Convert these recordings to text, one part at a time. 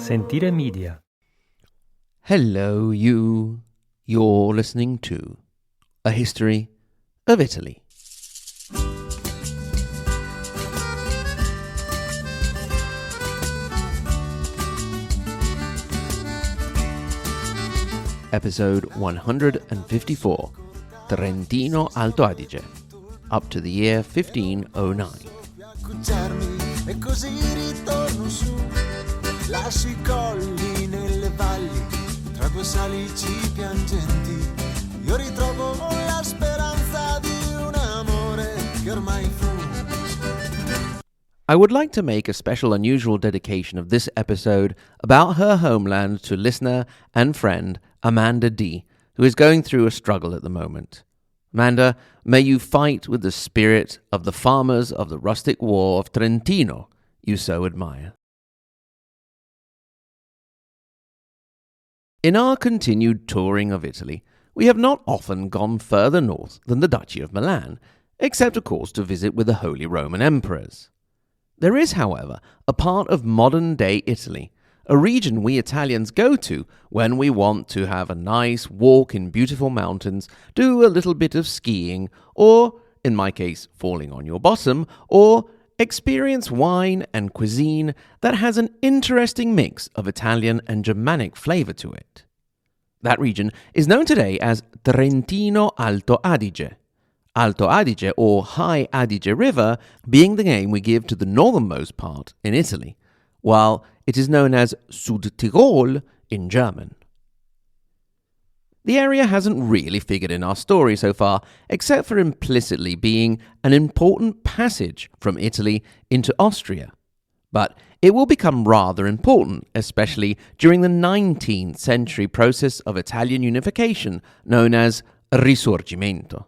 Sentire Media. Hello, you. You're listening to A History of Italy. Episode 154, Trentino Alto Adige, up to the year 1509. E così ritorno su, lascio I colli nelle valli, tra due salici piangenti, io ritrovo la speranza di un amore che ormai fu. I would like to make a special unusual dedication of this episode about her homeland to listener and friend Amanda D., who is going through a struggle at the moment. Amanda, may you fight with the spirit of the farmers of the rustic war of Trentino you so admire. In our continued touring of Italy, we have not often gone further north than the Duchy of Milan, except of course to visit with the Holy Roman Emperors. There is, however, a part of modern-day Italy, a region we Italians go to when we want to have a nice walk in beautiful mountains, do a little bit of skiing, or, in my case, falling on your bottom, or experience wine and cuisine that has an interesting mix of Italian and Germanic flavour to it. That region is known today as Trentino Alto Adige. Alto Adige, or High Adige River, being the name we give to the northernmost part in Italy, while it is known as Südtirol in German. The area hasn't really figured in our story so far, except for implicitly being an important passage from Italy into Austria. But it will become rather important, especially during the 19th century process of Italian unification known as Risorgimento.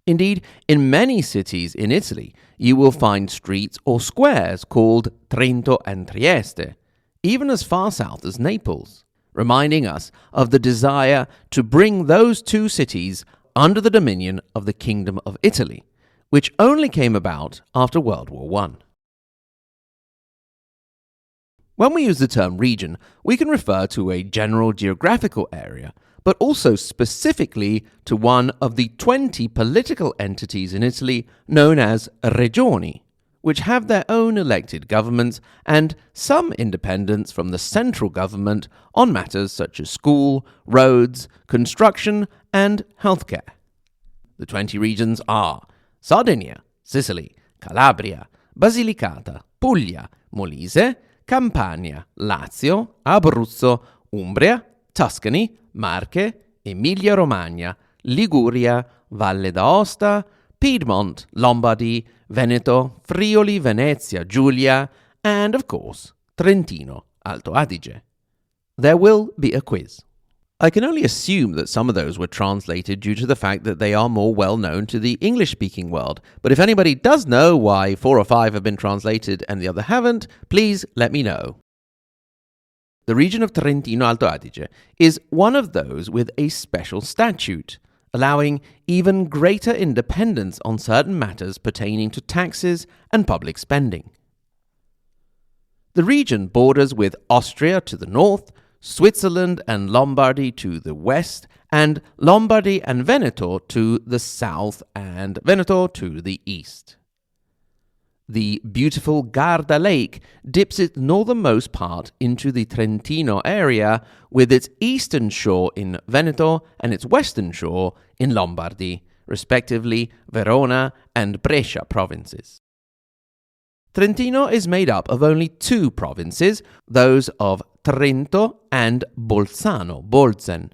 Indeed, in many cities in Italy, you will find streets or squares called Trento and Trieste, even as far south as Naples, reminding us of the desire to bring those two cities under the dominion of the Kingdom of Italy, which only came about after World War I. When we use the term region, we can refer to a general geographical area, but also specifically to one of the 20 political entities in Italy known as regioni, which have their own elected governments and some independence from the central government on matters such as school, roads, construction, and healthcare. The 20 regions are Sardinia, Sicily, Calabria, Basilicata, Puglia, Molise, Campania, Lazio, Abruzzo, Umbria, Tuscany, Marche, Emilia-Romagna, Liguria, Valle d'Aosta, Piedmont, Lombardy, Veneto, Friuli, Venezia, Giulia, and, of course, Trentino Alto Adige. There will be a quiz. I can only assume that some of those were translated due to the fact that they are more well-known to the English-speaking world, but if anybody does know why 4 or 5 have been translated and the other haven't, please let me know. The region of Trentino Alto Adige is one of those with a special statute, allowing even greater independence on certain matters pertaining to taxes and public spending. The region borders with Austria to the north, Switzerland and Lombardy to the west, and Lombardy and Veneto to the south and Veneto to the east. The beautiful Garda Lake dips its northernmost part into the Trentino area, with its eastern shore in Veneto and its western shore in Lombardy, respectively Verona and Brescia provinces. Trentino is made up of only 2 provinces, those of Trento and Bolzano, Bolzen.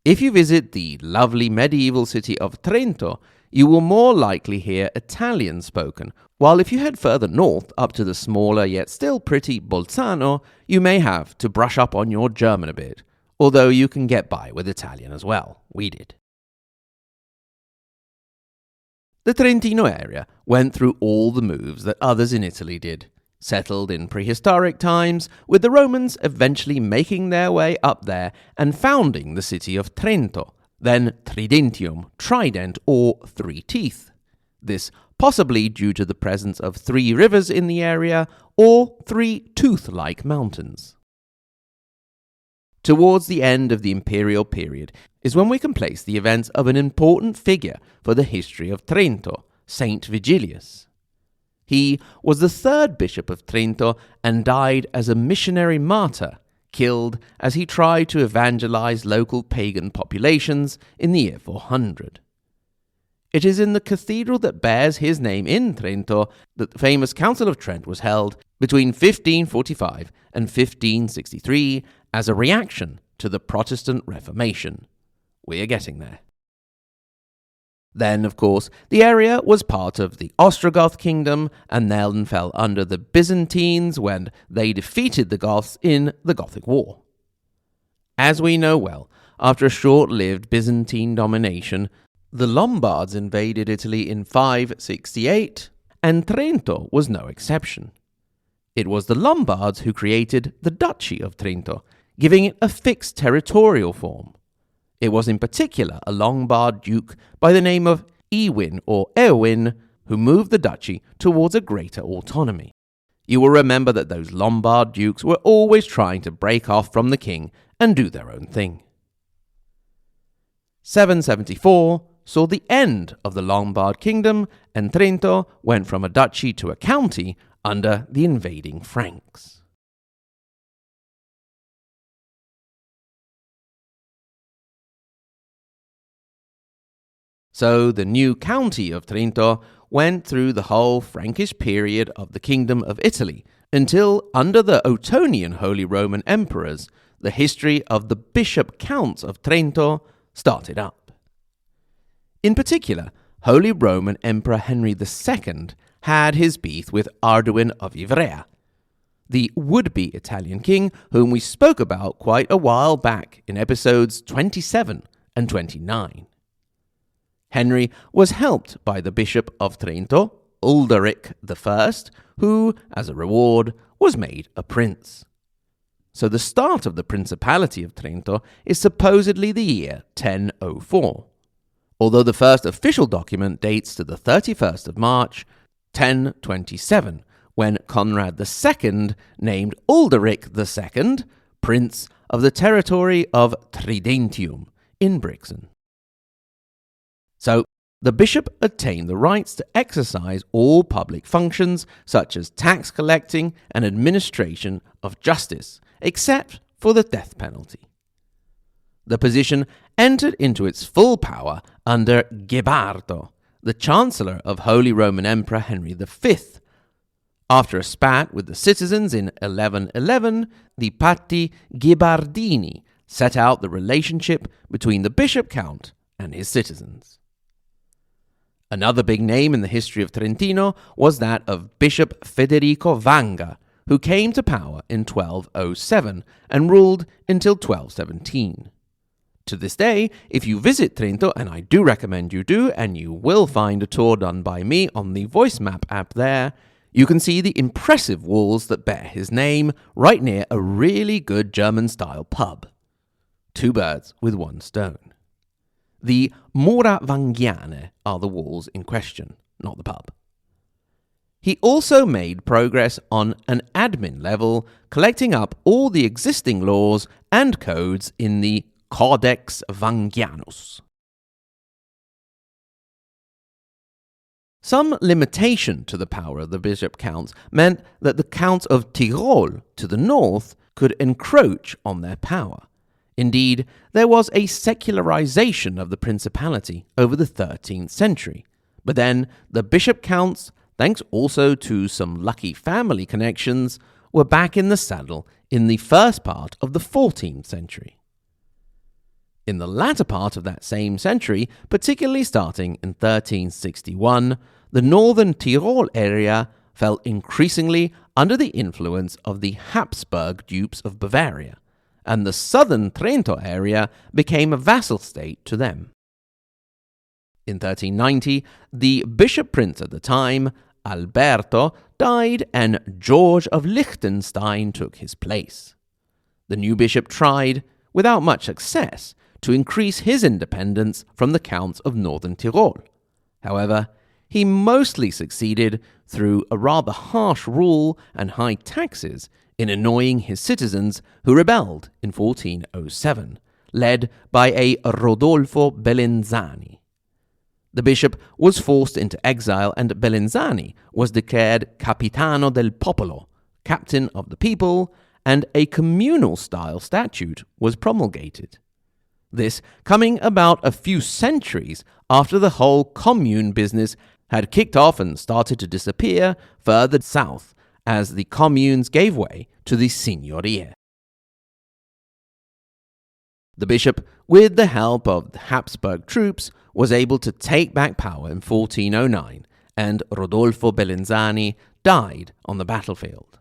If you visit the lovely medieval city of Trento, you will more likely hear Italian spoken, while if you head further north up to the smaller yet still pretty Bolzano, you may have to brush up on your German a bit, although you can get by with Italian as well. We did. The Trentino area went through all the moves that others in Italy did. Settled in prehistoric times, with the Romans eventually making their way up there and founding the city of Trento, then Tridentium, Trident, or Three Teeth. This possibly due to the presence of 3 rivers in the area, or three tooth-like mountains. Towards the end of the imperial period is when we can place the events of an important figure for the history of Trento, Saint Vigilius. He was the third bishop of Trento and died as a missionary martyr, killed as he tried to evangelize local pagan populations in the year 400. It is in the cathedral that bears his name in Trento that the famous Council of Trent was held between 1545 and 1563 as a reaction to the Protestant Reformation. We are getting there. Then, of course, the area was part of the Ostrogoth kingdom and then fell under the Byzantines when they defeated the Goths in the Gothic War. As we know well, after a short-lived Byzantine domination, the Lombards invaded Italy in 568, and Trento was no exception. It was the Lombards who created the Duchy of Trento, giving it a fixed territorial form. It was in particular a Lombard duke by the name of Ewin or Eowyn who moved the duchy towards a greater autonomy. You will remember that those Lombard dukes were always trying to break off from the king and do their own thing. 774 saw the end of the Lombard kingdom, and Trento went from a duchy to a county under the invading Franks. So the new county of Trento went through the whole Frankish period of the Kingdom of Italy until, under the Ottonian Holy Roman Emperors, the history of the Bishop Counts of Trento started up. In particular, Holy Roman Emperor Henry II had his beef with Arduin of Ivrea, the would-be Italian king whom we spoke about quite a while back in episodes 27 and 29. Henry was helped by the Bishop of Trento, Ulderic I, who, as a reward, was made a prince. So the start of the Principality of Trento is supposedly the year 1004, although the first official document dates to the 31st of March, 1027, when Conrad II named Ulderic II Prince of the territory of Tridentium in Brixen. So, the bishop attained the rights to exercise all public functions such as tax collecting and administration of justice, except for the death penalty. The position entered into its full power under Ghebardo, the Chancellor of Holy Roman Emperor Henry V. After a spat with the citizens in 1111, the Patti Ghibardini set out the relationship between the bishop-count and his citizens. Another big name in the history of Trentino was that of Bishop Federico Vanga, who came to power in 1207 and ruled until 1217. To this day, if you visit Trento, and I do recommend you do, and you will find a tour done by me on the Voice Map app there, you can see the impressive walls that bear his name right near a really good German-style pub. Two birds with one stone. The Mura Vangiane are the walls in question, not the pub. He also made progress on an admin level, collecting up all the existing laws and codes in the Codex Vangianus. Some limitation to the power of the bishop counts meant that the counts of Tyrol to the north could encroach on their power. Indeed, there was a secularization of the principality over the 13th century, but then the bishop counts, thanks also to some lucky family connections, were back in the saddle in the first part of the 14th century. In the latter part of that same century, particularly starting in 1361, the northern Tyrol area fell increasingly under the influence of the Habsburg dukes of Bavaria, and the southern Trento area became a vassal state to them. In 1390, the bishop prince at the time, Alberto, died and George of Lichtenstein took his place. The new bishop tried, without much success, to increase his independence from the counts of northern Tyrol. However, he mostly succeeded through a rather harsh rule and high taxes in annoying his citizens who rebelled in 1407, led by a Rodolfo Bellinzani. The bishop was forced into exile and Bellinzani was declared Capitano del Popolo, captain of the people, and a communal-style statute was promulgated. This coming about a few centuries after the whole commune business had kicked off and started to disappear further south as the communes gave way to the signorie. The bishop, with the help of the Habsburg troops, was able to take back power in 1409, and Rodolfo Bellinzani died on the battlefield.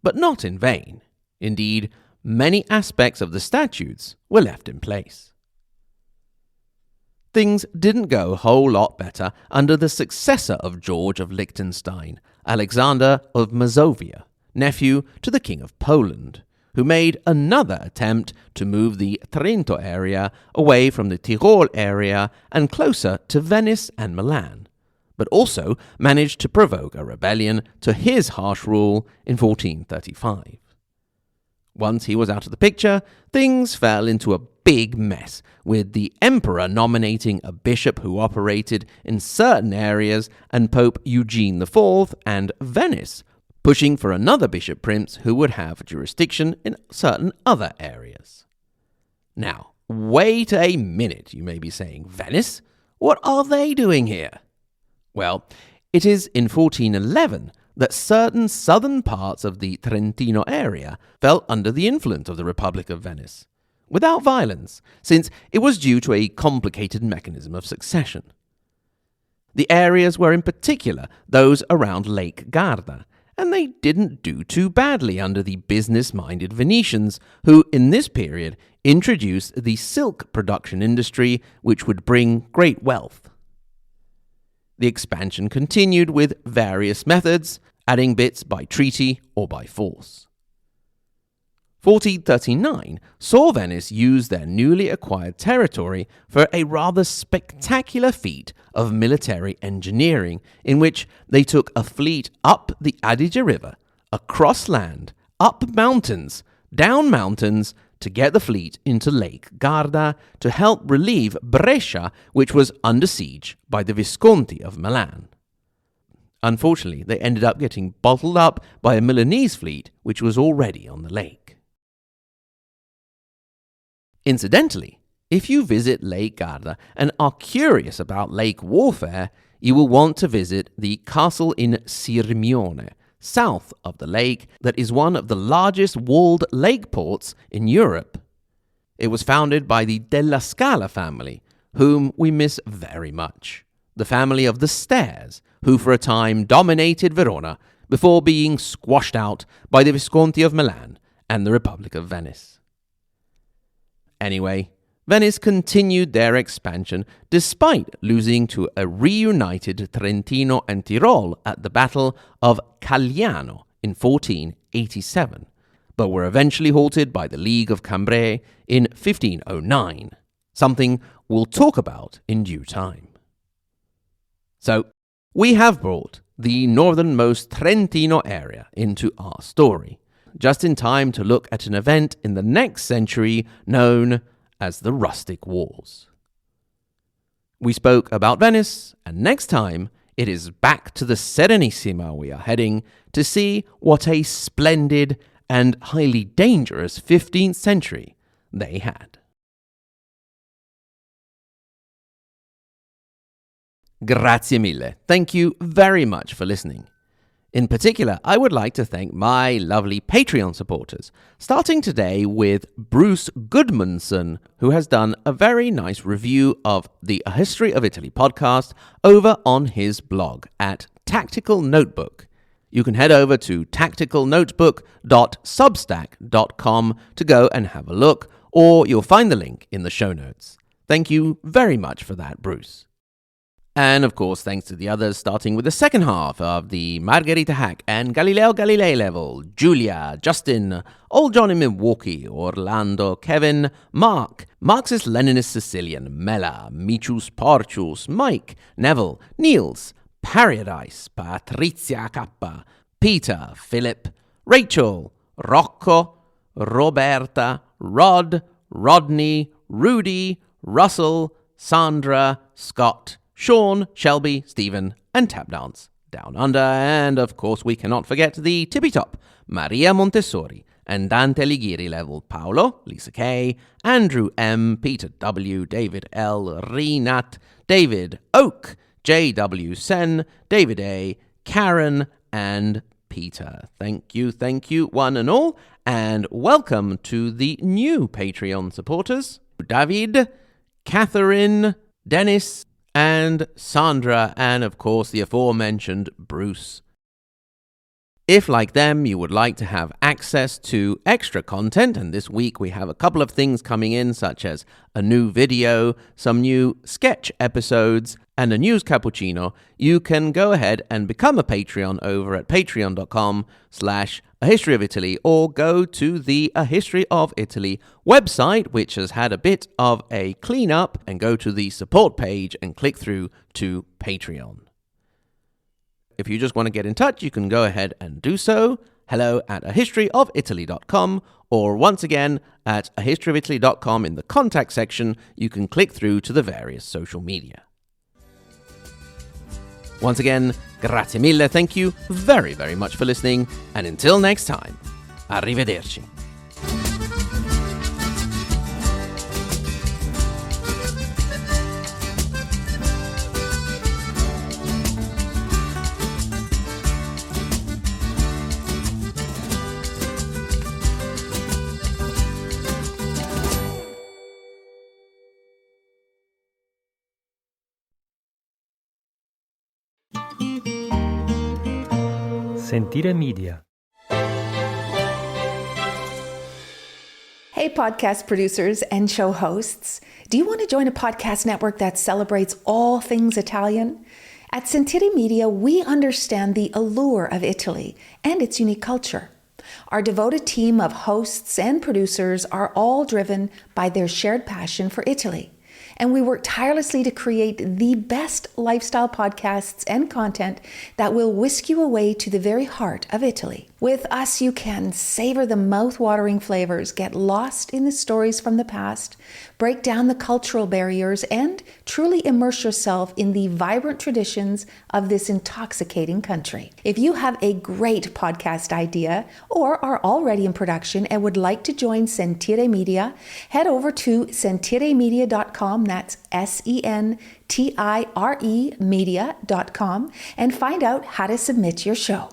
But not in vain. Indeed, many aspects of the statutes were left in place. Things didn't go a whole lot better under the successor of George of Lichtenstein, Alexander of Mazovia, nephew to the King of Poland, who made another attempt to move the Trento area away from the Tyrol area and closer to Venice and Milan, but also managed to provoke a rebellion to his harsh rule in 1435. Once he was out of the picture, things fell into a big mess, with the emperor nominating a bishop who operated in certain areas and Pope Eugene IV and Venice pushing for another bishop prince who would have jurisdiction in certain other areas. Now, wait a minute, you may be saying. Venice? What are they doing here? Well, it is in 1411 that certain southern parts of the Trentino area fell under the influence of the Republic of Venice, without violence, since it was due to a complicated mechanism of succession. The areas were in particular those around Lake Garda, and they didn't do too badly under the business-minded Venetians, who in this period introduced the silk production industry, which would bring great wealth. The expansion continued with various methods, adding bits by treaty or by force. 1439 saw Venice use their newly acquired territory for a rather spectacular feat of military engineering, in which they took a fleet up the Adige River, across land, up mountains, down mountains, to get the fleet into Lake Garda to help relieve Brescia, which was under siege by the Visconti of Milan. Unfortunately, they ended up getting bottled up by a Milanese fleet which was already on the lake. Incidentally, if you visit Lake Garda and are curious about lake warfare, you will want to visit the castle in Sirmione, south of the lake, that is one of the largest walled lake ports in Europe. It was founded by the Della Scala family, whom we miss very much. The family of the Stairs, who for a time dominated Verona before being squashed out by the Visconti of Milan and the Republic of Venice. Anyway, Venice continued their expansion despite losing to a reunited Trentino and Tyrol at the Battle of Cagliano in 1487, but were eventually halted by the League of Cambrai in 1509, something we'll talk about in due time. So, we have brought the northernmost Trentino area into our story, just in time to look at an event in the next century known as the Rustic Wars. We spoke about Venice, and next time it is back to the Serenissima we are heading to see what a splendid and highly dangerous 15th century they had. Grazie mille. Thank you very much for listening. In particular, I would like to thank my lovely Patreon supporters, starting today with Bruce Goodmanson, who has done a very nice review of the A History of Italy podcast over on his blog at Tactical Notebook. You can head over to tacticalnotebook.substack.com to go and have a look, or you'll find the link in the show notes. Thank you very much for that, Bruce. And of course, thanks to the others, starting with the second half of the Margherita Hack and Galileo Galilei level: Julia, Justin, Old John in Milwaukee, Orlando, Kevin, Mark, Marxist-Leninist Sicilian, Mela, Michus Porchus, Mike, Neville, Niels, Paradise, Patrizia Kappa, Peter, Philip, Rachel, Rocco, Roberta, Rod, Rodney, Rudy, Russell, Sandra, Scott, Sean, Shelby, Stephen, and Tap Dance Down Under. And of course, we cannot forget the tippy top, Maria Montessori, and Dante Alighieri level, Paolo, Lisa K, Andrew M, Peter W, David L, Renat, David Oak, J.W. Sen, David A, Karen, and Peter. Thank you, one and all, and welcome to the new Patreon supporters, David, Catherine, Dennis, and Sandra, and of course the aforementioned Bruce. If, like them, you would like to have access to extra content, and this week we have a couple of things coming in, such as a new video, some new sketch episodes, and a news cappuccino, you can go ahead and become a Patreon over at patreon.com/ahistoryofitaly, or go to the A History of Italy website, which has had a bit of a cleanup, and go to the support page and click through to Patreon. If you just want to get in touch, you can go ahead and do so. hello@ahistoryofitaly.com, or once again, at ahistoryofitaly.com in the contact section, you can click through to the various social media. Once again, grazie mille, thank you very, very much for listening, and until next time, arrivederci. Sentire Media. Hey, podcast producers and show hosts. Do you want to join a podcast network that celebrates all things Italian? At Sentire Media, we understand the allure of Italy and its unique culture. Our devoted team of hosts and producers are all driven by their shared passion for Italy. And we work tirelessly to create the best lifestyle podcasts and content that will whisk you away to the very heart of Italy. With us, you can savor the mouth-watering flavors, get lost in the stories from the past, break down the cultural barriers, and truly immerse yourself in the vibrant traditions of this intoxicating country. If you have a great podcast idea or are already in production and would like to join Sentire Media, head over to sentiremedia.com, that's SENTIRE media.com, and find out how to submit your show.